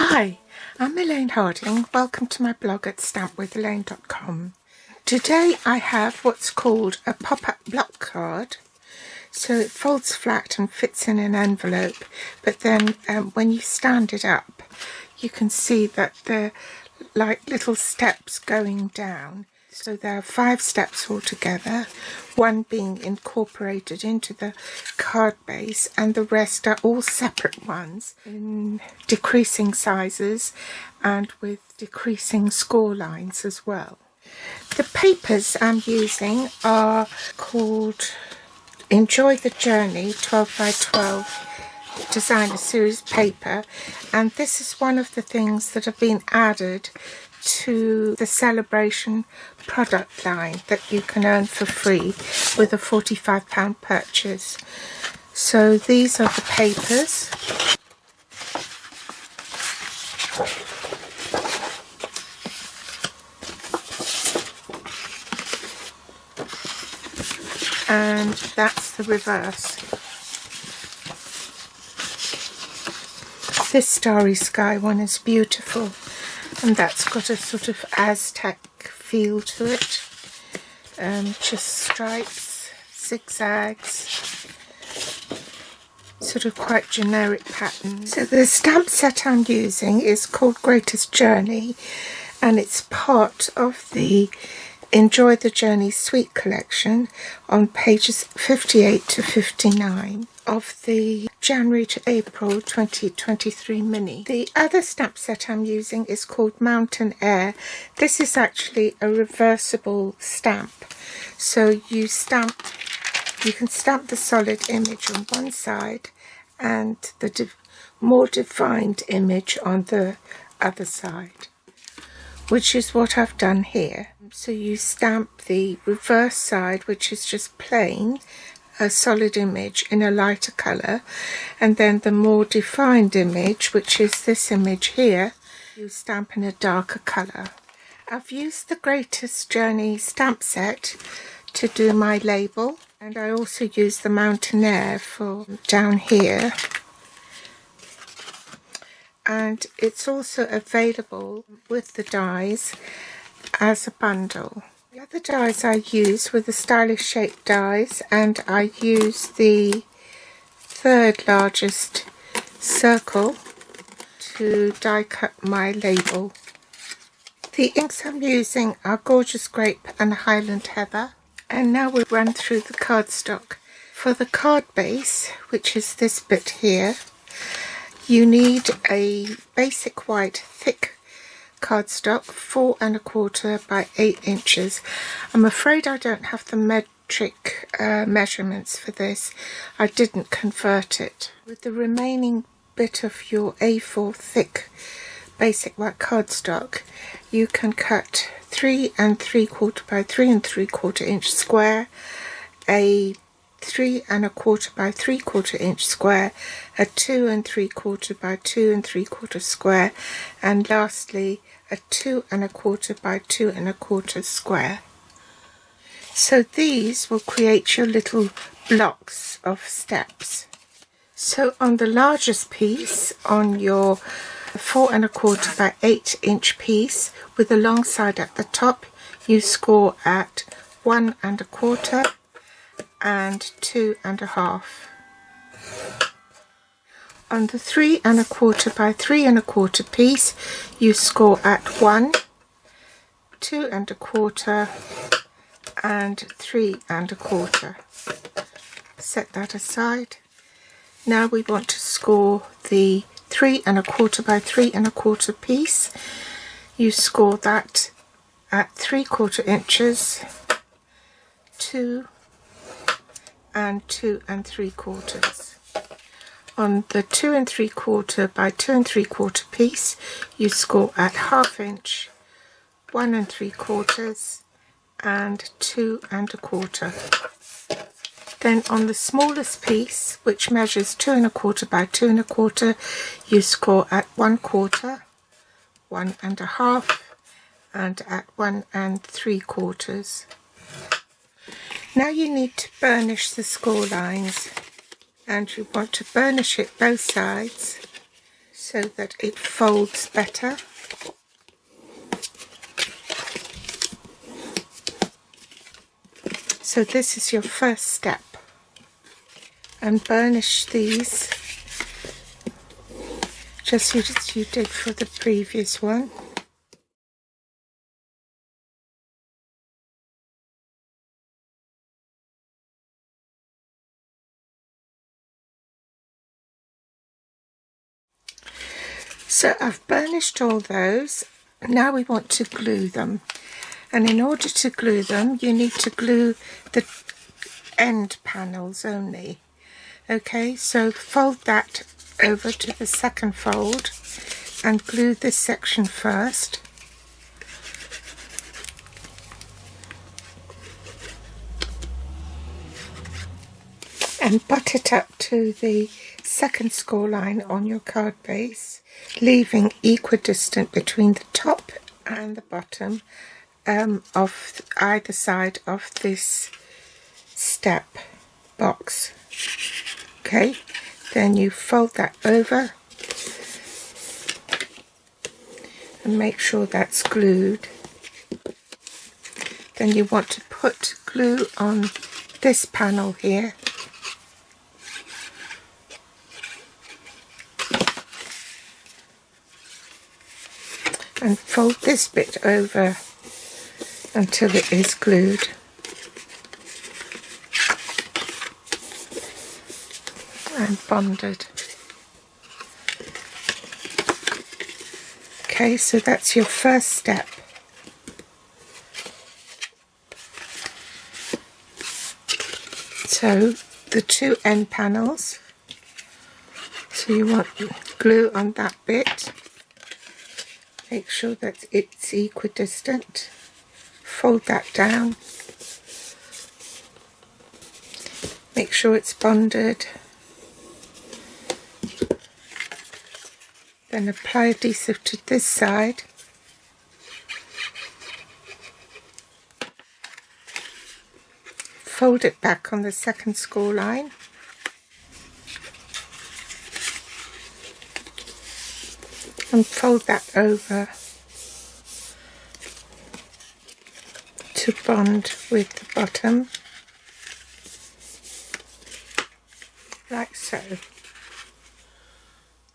Hi, I'm Elaine Harding. Welcome to my blog at stampwithelaine.com. Today I have what's called a pop-up block card. So it folds flat and fits in an envelope, but then when you stand it up, you can see that they're like little steps going down. So there are 5 steps altogether, one being incorporated into the card base, and the rest are all separate ones in decreasing sizes and with decreasing score lines as well. The papers I'm using are called Enjoy the Journey 12 by 12 Designer Series paper, and this is one of the things that have been added to the Celebration product line that you can earn for free with a £45 purchase. So these are the papers. And that's the reverse. This Starry Sky one is beautiful, and that's got a sort of Aztec feel to it. Just stripes, zigzags, sort of quite generic patterns. So the stamp set I'm using is called Greatest Journey, and it's part of the Enjoy the Journey Sweet collection on pages 58 to 59 of the January to April 2023 mini. The other stamp set I'm using is called Mountain Air. This is actually a reversible stamp. So you can stamp the solid image on one side and the more defined image on the other side, which is what I've done here. So you stamp the reverse side, which is just plain, a solid image in a lighter colour, and then the more defined image, which is this image here, you stamp in a darker colour. I've used the Greatest Journey stamp set to do my label, and I also use the Mountain Air for down here. And it's also available with the dies as a bundle. The other dies I use were the Stylish Shape dies, and I use the 3rd largest circle to die cut my label. The inks I'm using are Gorgeous Grape and Highland Heather. And now we'll run through the cardstock. For the card base, which is this bit here, you need a basic white thick cardstock, 4 1/4 by 8 inches. I'm afraid I don't have the metric measurements for this. I didn't convert it. With the remaining bit of your A4 thick basic white cardstock, you can cut 3 3/4 by 3 3/4 inch square, a 3 1/4 by 3/4 inch square, a 2 3/4 by 2 3/4 square, and lastly a 2 1/4 by 2 1/4 square. So these will create your little blocks of steps. So on the largest piece, on your 4 1/4 by 8 inch piece with the long side at the top, you score at 1 1/4 and 2 1/2. On the 3 1/4 by 3 1/4 piece, you score at 1, 2 1/4 and 3 1/4. Set that aside. Now we want to score the 3 1/4 by 3 1/4 piece. You score that at 3/4 inches, 2 and 2 3/4. On the 2 3/4 by 2 3/4 piece, you score at 1/2 inch, 1 3/4 and 2 1/4. Then on the smallest piece, which measures 2 1/4 by 2 1/4, you score at 1/4, 1 1/2 and at 1 3/4. Now you need to burnish the score lines, and you want to burnish it both sides. so that it folds better. So this is your first step, and burnish these just as you did for the previous one. So I've burnished all those. Now we want to glue them, and in order to glue them you need to glue the end panels only. Okay, so fold that over to the second fold and glue this section first. And butt it up to the second score line on your card base, leaving equidistant between the top and the bottom of either side of this step box. Okay, then you fold that over and make sure that's glued. Then you want to put glue on this panel here, and fold this bit over until it is glued. And bonded. Okay, so that's your first step. So the two end panels, so you want glue on that bit. Make sure that it's equidistant. Fold that down. Make sure it's bonded. Then apply adhesive to this side. Fold it back on the second score line. And fold that over to bond with the bottom, like so.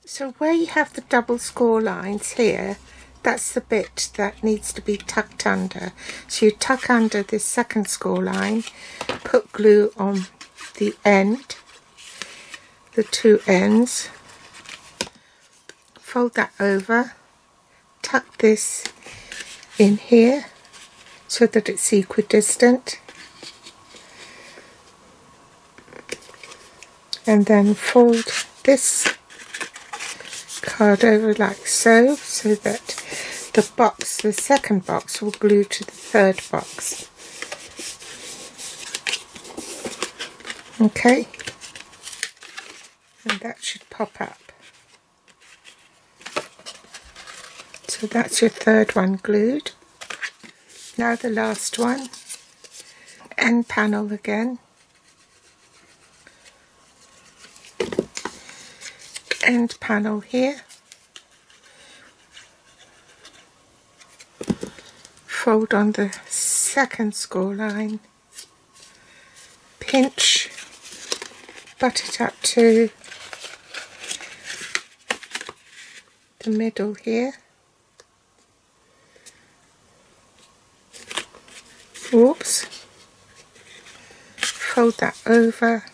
So where you have the double score lines here, that's the bit that needs to be tucked under. So you tuck under this second score line, put glue on the end, the two ends, fold that over, tuck this in here so that it's equidistant, and then fold this card over like so, so that the box, the second box, will glue to the third box. Okay, and that should pop up. So that's your third one glued. Now the last one, end panel again. End panel here. Fold on the second score line. Pinch, butt it up to the middle here. Whoops. Fold that over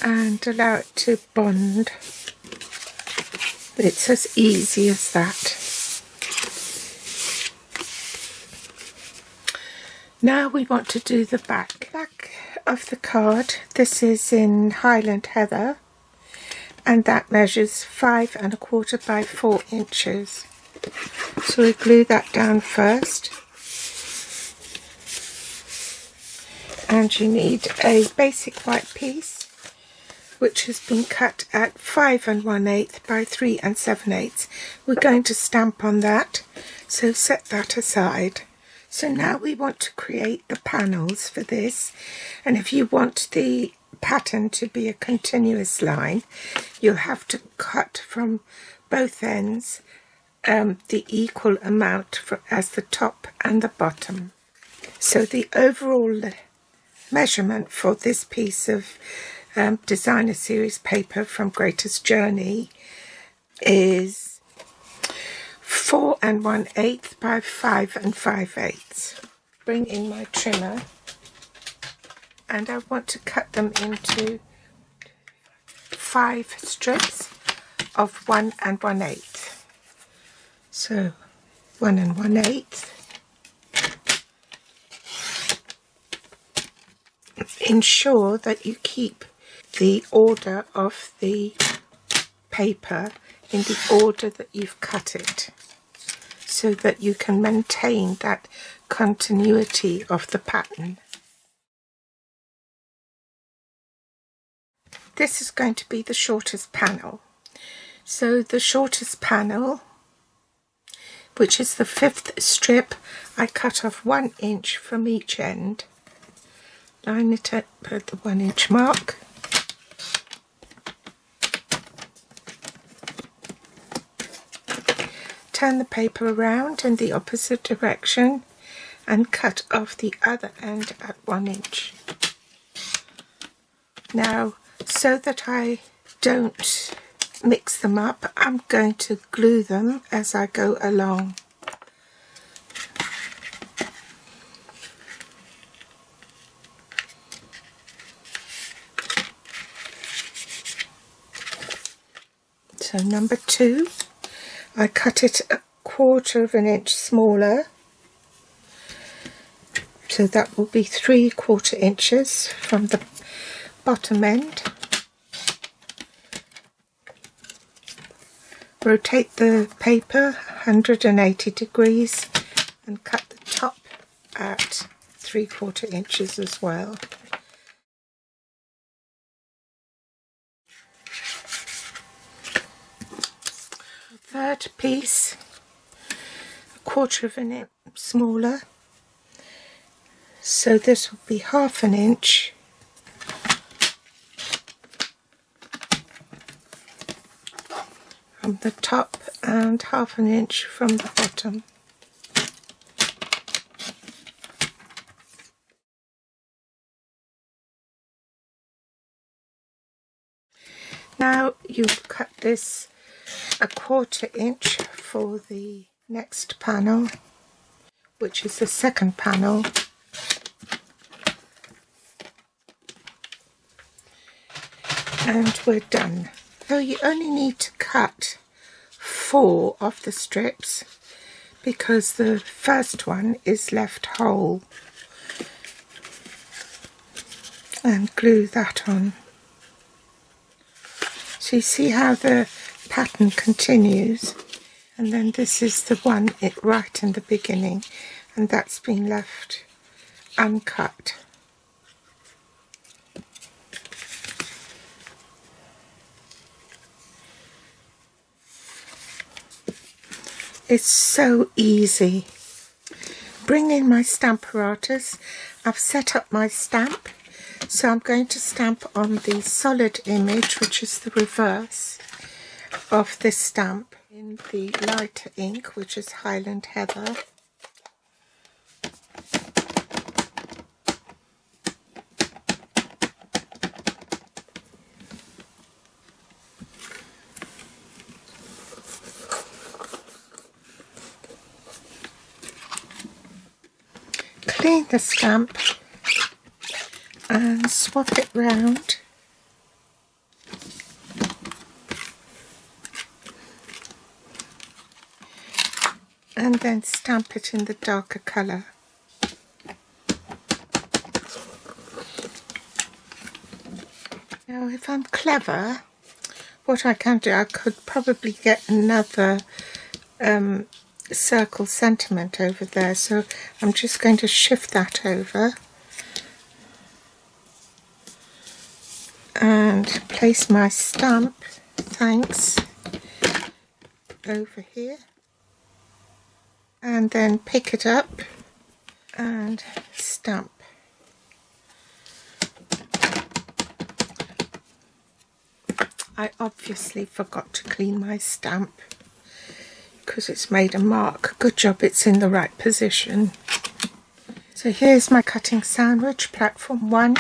and allow it to bond. It's as easy as that. Now we want to do the back. Back of the card, this is in Highland Heather, and that measures 5 1/4 by 4 inches. So we glue that down first, and you need a basic white piece which has been cut at 5 1/8 by 3 7/8. We're going to stamp on that, so set that aside. So now we want to create the panels for this, and if you want the pattern to be a continuous line, you'll have to cut from both ends the equal amount as the top and the bottom. So the overall measurement for this piece of designer series paper from Greatest Journey is 4 1/8 by 5 5/8. Bring in my trimmer, and I want to cut them into 5 strips of 1 1/8. So 1 1/8. Ensure that you keep the order of the paper in the order that you've cut it, so that you can maintain that continuity of the pattern. This is going to be the shortest panel. So the shortest panel, which is the 5th strip, I cut off 1 inch from each end. Line it up at the 1 inch mark. Turn the paper around in the opposite direction and cut off the other end at 1 inch. Now, so that I don't mix them up, I'm going to glue them as I go along. So number 2, I cut it 1/4 of an inch smaller, so that will be 3/4 inches from the bottom end. Rotate the paper 180 degrees and cut the top at 3/4 inches as well. Third piece, 1/4 of an inch smaller, so this will be 1/2 an inch. From the top and 1/2 an inch from the bottom. Now you cut this 1/4 inch for the next panel, which is the second panel. And we're done. So you only need to cut 4 of the strips because the first one is left whole, and glue that on. So you see how the pattern continues, and then this is the one right in the beginning, and that's been left uncut. It's so easy. Bring in my stamp apparatus. I've set up my stamp, so I'm going to stamp on the solid image, which is the reverse of this stamp, in the lighter ink, which is Highland Heather. Clean the stamp and swap it round. And then stamp it in the darker colour. Now, if I'm clever, what I can do, I could probably get another circle sentiment over there, so I'm just going to shift that over and place my stamp, thanks, over here, and then pick it up and stamp. I obviously forgot to clean my stamp because it's made a mark. Good job it's in the right position. So here's my cutting sandwich, platform 1,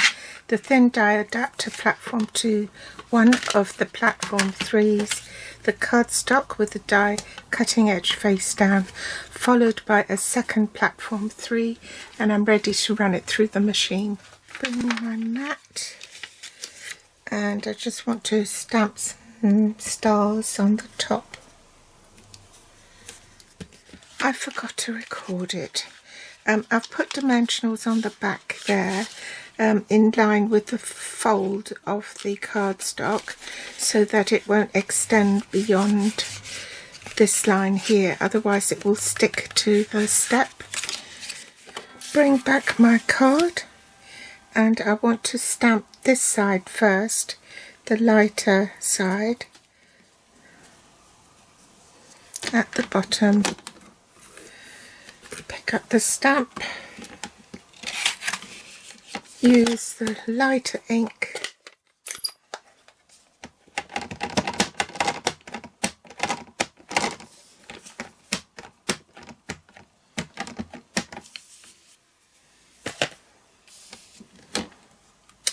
the thin die adapter, platform 2, one of the platform 3s, the cardstock with the die cutting edge face down, followed by a second platform 3, and I'm ready to run it through the machine. Bring my mat, and I just want to stamp some stars on the top. I forgot to record it. I've put dimensionals on the back there in line with the fold of the cardstock so that it won't extend beyond this line here, otherwise it will stick to the step. Bring back my card, and I want to stamp this side first, the lighter side, at the bottom. Pick up the stamp, use the lighter ink,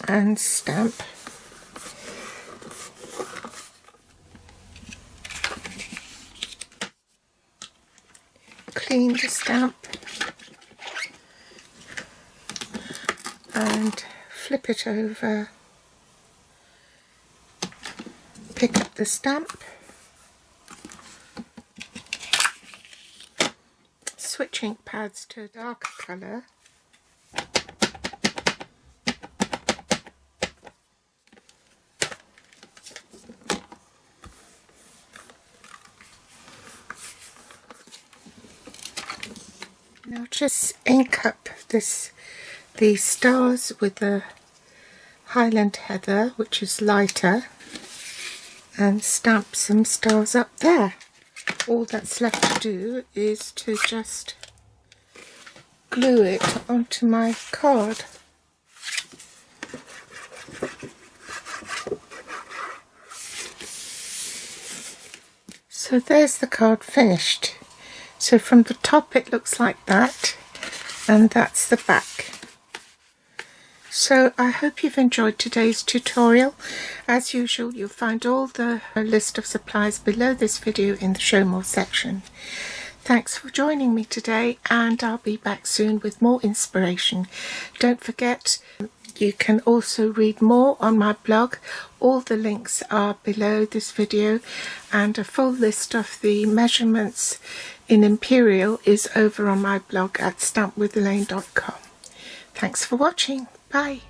and stamp. Clean the stamp and flip it over, pick up the stamp, switch ink pads to a darker colour, now just ink up the stars with the Highland Heather, which is lighter, and stamp some stars up there. All that's left to do is to just glue it onto my card. So there's the card finished. So from the top it looks like that, and that's the back. So I hope you've enjoyed today's tutorial. As usual, you'll find all the list of supplies below this video in the Show More section. Thanks for joining me today, and I'll be back soon with more inspiration. Don't forget, you can also read more on my blog. All the links are below this video, and a full list of the measurements in Imperial is over on my blog at stampwithelaine.com. Thanks for watching. Bye.